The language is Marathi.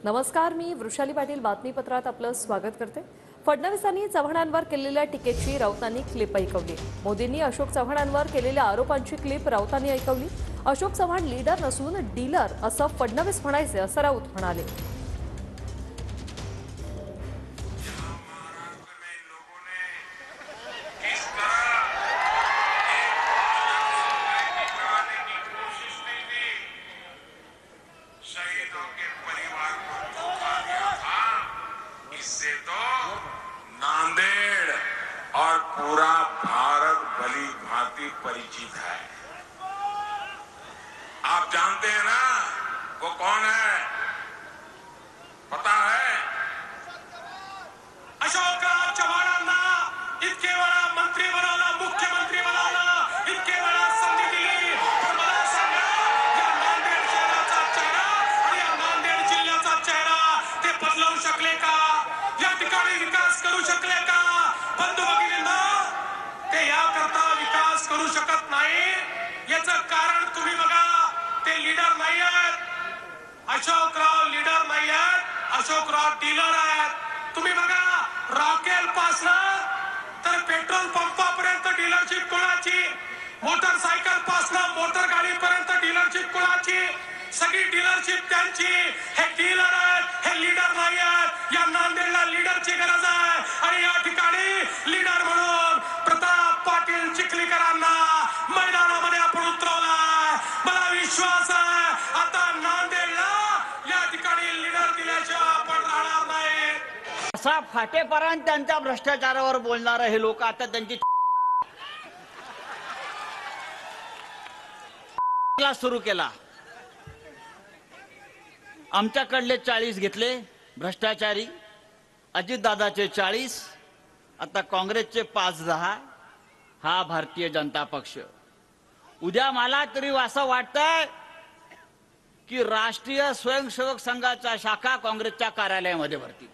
नमस्कार, मी वृषाली पाटील बातमीपत्रात आपलं स्वागत करते। फडणवीसांनी चव्हाणांवर केलेल्या टीकेची राऊतांनी क्लिप ऐकवली। मोदींनी अशोक चव्हाणांवर केलेल्या आरोपांची क्लिप राऊतांनी ऐकवली। अशोक चव्हाण लीडर नसून डीलर असं फडणवीस म्हणायचे असं राऊत म्हणाले। शहीदों के परिवार को धोखा दिया था। इससे तो नांदेड़ और पूरा भारत भली भांति परिचित है। आप जानते हैं ना वो कौन है? पता है? अशोक चव्हाणांना इतके वेळा मंत्री बनवला, मुख्यमंत्री बनवला, इतके वेळा संधी दिली, पण मला सांगा, या नांदेड शहराचा चेहरा आणि या नांदेड जिल्ह्याचा चेहरा ते बदलवू शकले का? या ठिकाणी विकास करू शकले का? बंधू भगिनींनो, ते याकरता विकास करू शकत नाही, याचं कारण तुम्ही बघा, ते लीडर नाही आहेत। अशोकराव लीडर नाही आहेत, अशोकराव डीलर आहेत। तुम्ही बघा, रॉकेल पासनं तर पेट्रोल पंपापर्यंत डीलरशिप कोणाची, मोटरसायकल पासनं मोटर गाडीपर्यंत डीलरशिप कोणाची, सगळी डीलरशिप त्यांची। हे डीलर आहेत, हे लीडर नाही आहेत। या नांदेडला लीडरची गरज आहे आणि या ठिकाणी लीडर म्हणून प्रताप पाटील चिखलीकरांना मैदानामध्ये आपण उतरवलाय। मला विश्वास आहे आता नांदेडला या ठिकाणी लीडर दिल्याशिवाय आपण राहणार नाही। असा फाटेपर्यंत त्यांच्या भ्रष्टाचारावर बोलणारे हे लोक आता त्यांची सुरू केला। आमच्याकडले 40 घेतले भ्रष्टाचारी, अजितदादाचे 40, आता काँग्रेसचे 5-10, हा भारतीय जनता पक्ष। उद्या मला तरी असं वाटतंय की राष्ट्रीय स्वयंसेवक संघाचा शाखा काँग्रेसच्या कार्यालयामध्ये भरती।